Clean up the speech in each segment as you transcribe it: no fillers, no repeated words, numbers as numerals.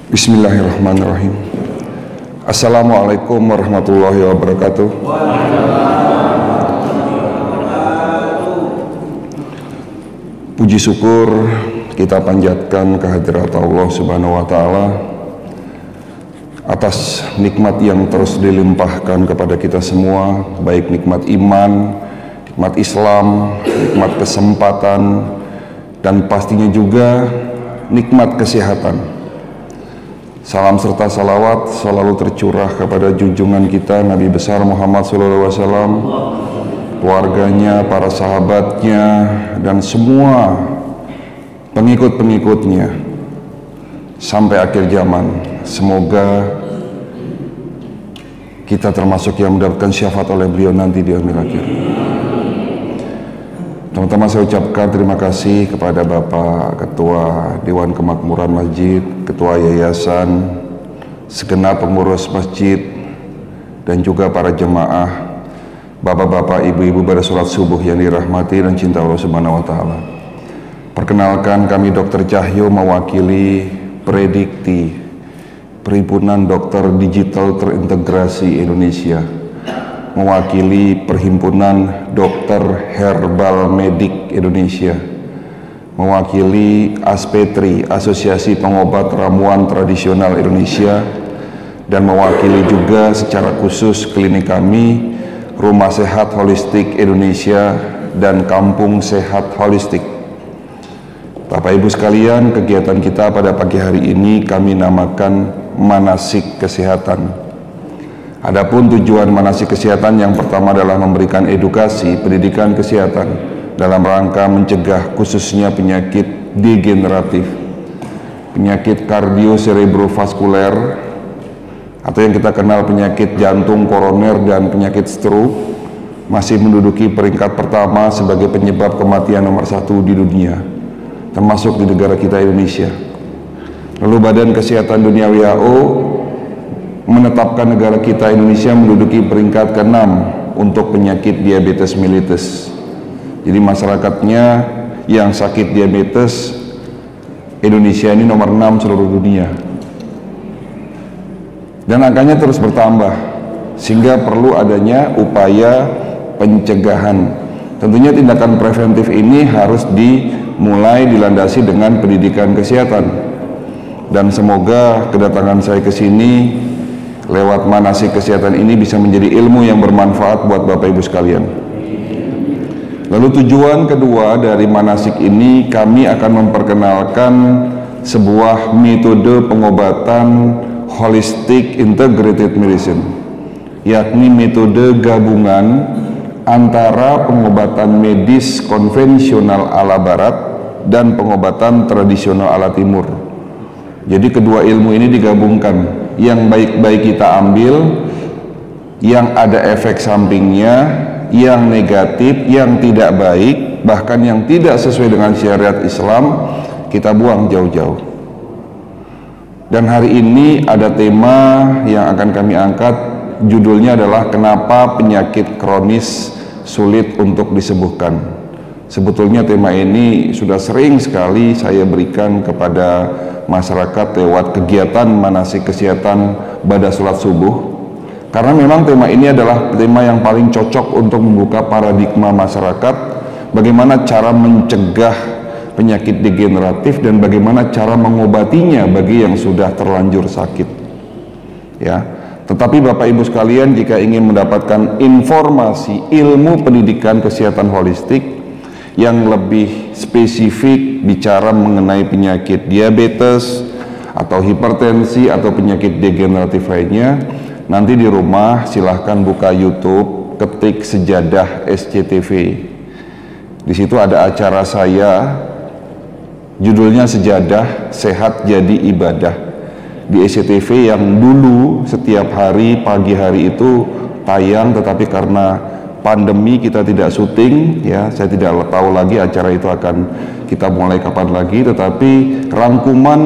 Bismillahirrahmanirrahim. Assalamualaikum warahmatullahi wabarakatuh. Puji syukur kita panjatkan kehadirat Allah Subhanahu wa Ta'ala atas nikmat yang terus dilimpahkan kepada kita semua, baik nikmat iman, nikmat Islam, nikmat kesempatan, dan pastinya juga nikmat kesehatan. Salam serta salawat selalu tercurah kepada junjungan kita Nabi besar Muhammad SAW, keluarganya, para sahabatnya, dan semua pengikut-pengikutnya sampai akhir zaman. Semoga kita termasuk yang mendapatkan syafaat oleh beliau nanti di akhir akhir. Teman-teman, saya ucapkan terima kasih kepada Bapak Ketua Dewan Kemakmuran Masjid, Ketua Yayasan, segenap pengurus masjid, dan juga para jemaah, bapak-bapak, ibu-ibu pada sholat subuh yang dirahmati dan cinta Allah Subhanahu wa Ta'ala. Perkenalkan, kami Dr. Cahyo mewakili Predikti, Perhimpunan Dokter Digital Terintegrasi Indonesia, mewakili Perhimpunan Dokter Herbal Medik Indonesia, mewakili ASPETRI, Asosiasi Pengobat Ramuan Tradisional Indonesia, dan mewakili juga secara khusus klinik kami, Rumah Sehat Holistik Indonesia dan Kampung Sehat Holistik. Bapak Ibu sekalian, kegiatan kita pada pagi hari ini kami namakan Manasik Kesehatan. Adapun tujuan manasik kesehatan yang pertama adalah memberikan edukasi pendidikan kesehatan dalam rangka mencegah khususnya penyakit degeneratif, penyakit kardioserebrovaskuler atau yang kita kenal penyakit jantung koroner dan penyakit stroke masih menduduki peringkat pertama sebagai penyebab kematian nomor 1 di dunia, termasuk di negara kita Indonesia. Lalu Badan Kesehatan Dunia WHO menetapkan negara kita Indonesia menduduki peringkat ke-6 untuk penyakit diabetes mellitus. Jadi masyarakatnya yang sakit diabetes Indonesia ini nomor 6 seluruh dunia. Dan angkanya terus bertambah, sehingga perlu adanya upaya pencegahan. Tentunya tindakan preventif ini harus dimulai dilandasi dengan pendidikan kesehatan. Dan semoga kedatangan saya ke sini lewat manasik kesehatan ini bisa menjadi ilmu yang bermanfaat buat Bapak Ibu sekalian. Lalu tujuan kedua dari manasik ini, kami akan memperkenalkan sebuah metode pengobatan holistic integrated medicine, yakni metode gabungan antara pengobatan medis konvensional ala barat dan pengobatan tradisional ala timur. Jadi kedua ilmu ini digabungkan, yang baik-baik kita ambil, yang ada efek sampingnya, yang negatif, yang tidak baik, bahkan yang tidak sesuai dengan syariat Islam, kita buang jauh-jauh. Dan hari ini ada tema yang akan kami angkat, judulnya adalah kenapa penyakit kronis sulit untuk disembuhkan. Sebetulnya tema ini sudah sering sekali saya berikan kepada masyarakat lewat kegiatan manasik kesehatan pada sholat subuh, karena memang tema ini adalah tema yang paling cocok untuk membuka paradigma masyarakat bagaimana cara mencegah penyakit degeneratif dan bagaimana cara mengobatinya bagi yang sudah terlanjur sakit, ya. Tetapi Bapak Ibu sekalian, jika ingin mendapatkan informasi ilmu pendidikan kesehatan holistik yang lebih spesifik bicara mengenai penyakit diabetes atau hipertensi atau penyakit degeneratif lainnya, nanti di rumah silahkan buka YouTube, ketik Sejadah SCTV. Di situ ada acara saya, judulnya Sejadah Sehat Jadi Ibadah, di SCTV yang dulu setiap hari pagi hari itu tayang, tetapi karena pandemi kita tidak syuting, ya, saya tidak tahu lagi acara itu akan kita mulai kapan lagi, tetapi rangkuman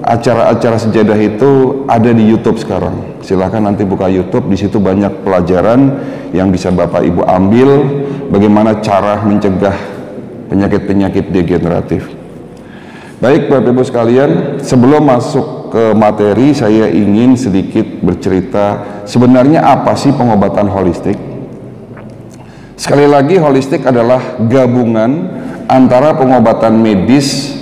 acara-acara Sejadah itu ada di YouTube sekarang. Silahkan nanti buka YouTube, di situ banyak pelajaran yang bisa Bapak Ibu ambil bagaimana cara mencegah penyakit-penyakit degeneratif. Baik Bapak Ibu sekalian, sebelum masuk ke materi saya ingin sedikit bercerita sebenarnya apa sih pengobatan holistik. Sekali lagi, holistik adalah gabungan antara pengobatan medis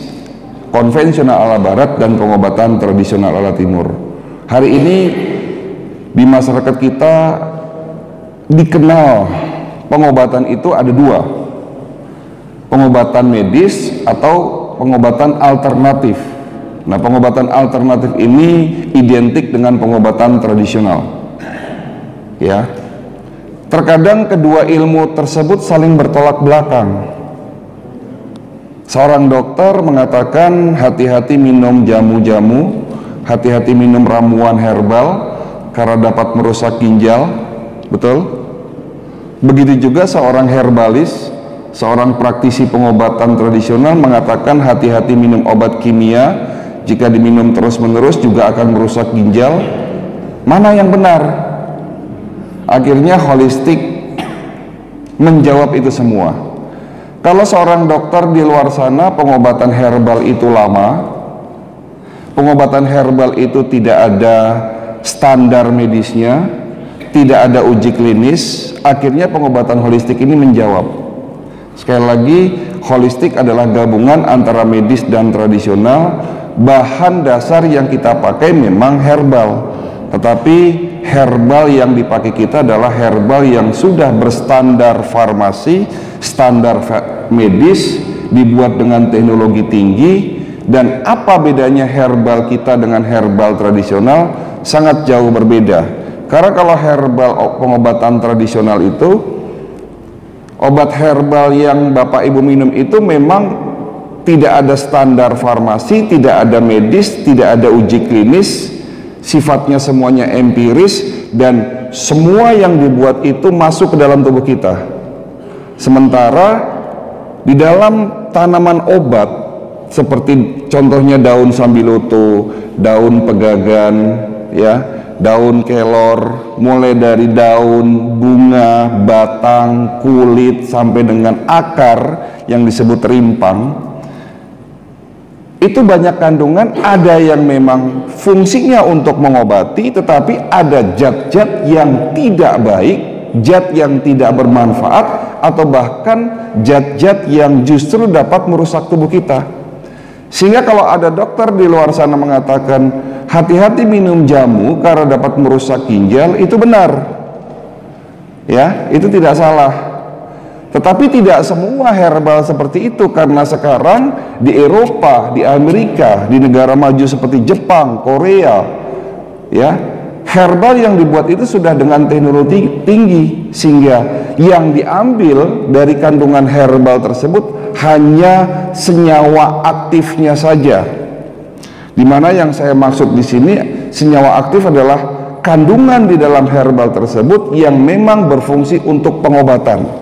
konvensional ala barat dan pengobatan tradisional ala timur. Hari ini di masyarakat kita dikenal pengobatan itu ada dua, pengobatan medis atau pengobatan alternatif. Nah, pengobatan alternatif ini identik dengan pengobatan tradisional, ya. Terkadang kedua ilmu tersebut saling bertolak belakang. Seorang dokter mengatakan hati-hati minum jamu-jamu, hati-hati minum ramuan herbal karena dapat merusak ginjal, betul? Begitu juga seorang herbalis, seorang praktisi pengobatan tradisional mengatakan hati-hati minum obat kimia, jika diminum terus-menerus juga akan merusak ginjal. Mana yang benar? Akhirnya holistik menjawab itu semua. Kalau seorang dokter di luar sana pengobatan herbal itu lama, pengobatan herbal itu tidak ada standar medisnya, tidak ada uji klinis, akhirnya pengobatan holistik ini menjawab. Sekali lagi, holistik adalah gabungan antara medis dan tradisional. Bahan dasar yang kita pakai memang herbal, tetapi herbal yang dipakai kita adalah herbal yang sudah berstandar farmasi, standar medis, dibuat dengan teknologi tinggi. Dan apa bedanya herbal kita dengan herbal tradisional? Sangat jauh berbeda. Karena kalau herbal pengobatan tradisional itu, obat herbal yang Bapak Ibu minum itu memang tidak ada standar farmasi, tidak ada medis, tidak ada uji klinis, sifatnya semuanya empiris, dan semua yang dibuat itu masuk ke dalam tubuh kita. Sementara di dalam tanaman obat seperti contohnya daun sambiloto, daun pegagan, ya, daun kelor, mulai dari daun, bunga, batang, kulit sampai dengan akar yang disebut rimpang, itu banyak kandungan. Ada yang memang fungsinya untuk mengobati, tetapi ada zat-zat yang tidak baik, zat yang tidak bermanfaat, atau bahkan zat-zat yang justru dapat merusak tubuh kita. Sehingga kalau ada dokter di luar sana mengatakan hati-hati minum jamu karena dapat merusak ginjal, itu benar, ya, itu tidak salah. Tetapi tidak semua herbal seperti itu, karena sekarang di Eropa, di Amerika, di negara maju seperti Jepang, Korea, ya, herbal yang dibuat itu sudah dengan teknologi tinggi, sehingga yang diambil dari kandungan herbal tersebut hanya senyawa aktifnya saja. Dimana yang saya maksud di sini senyawa aktif adalah kandungan di dalam herbal tersebut yang memang berfungsi untuk pengobatan.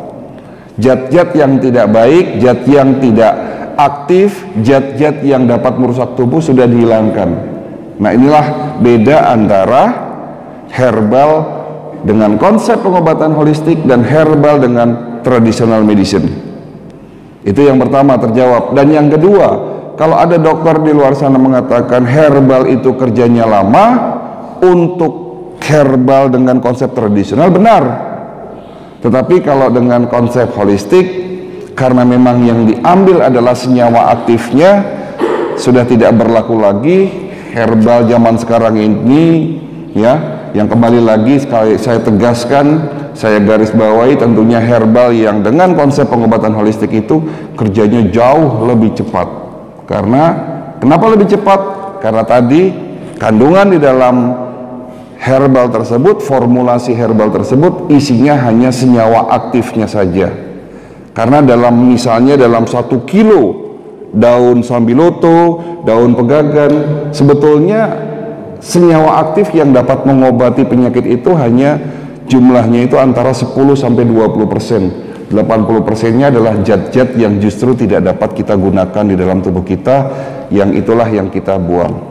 Zat-zat yang tidak baik, zat yang tidak aktif, zat-zat yang dapat merusak tubuh sudah dihilangkan. Nah, inilah beda antara herbal dengan konsep pengobatan holistik dan herbal dengan traditional medicine. Itu yang pertama terjawab. Dan yang kedua, kalau ada dokter di luar sana mengatakan herbal itu kerjanya lama, untuk herbal dengan konsep tradisional benar. Tetapi kalau dengan konsep holistik, karena memang yang diambil adalah senyawa aktifnya, sudah tidak berlaku lagi. Herbal zaman sekarang ini, ya, yang kembali lagi sekali saya tegaskan, saya garis bawahi, tentunya herbal yang dengan konsep pengobatan holistik itu kerjanya jauh lebih cepat. Karena kenapa lebih cepat? Karena tadi kandungan di dalam herbal tersebut, formulasi herbal tersebut isinya hanya senyawa aktifnya saja. Karena misalnya dalam 1 kilo daun sambiloto, daun pegagan, sebetulnya senyawa aktif yang dapat mengobati penyakit itu hanya jumlahnya itu antara 10 sampai 20%. 80%-nya adalah zat-zat yang justru tidak dapat kita gunakan di dalam tubuh kita, yang itulah yang kita buang.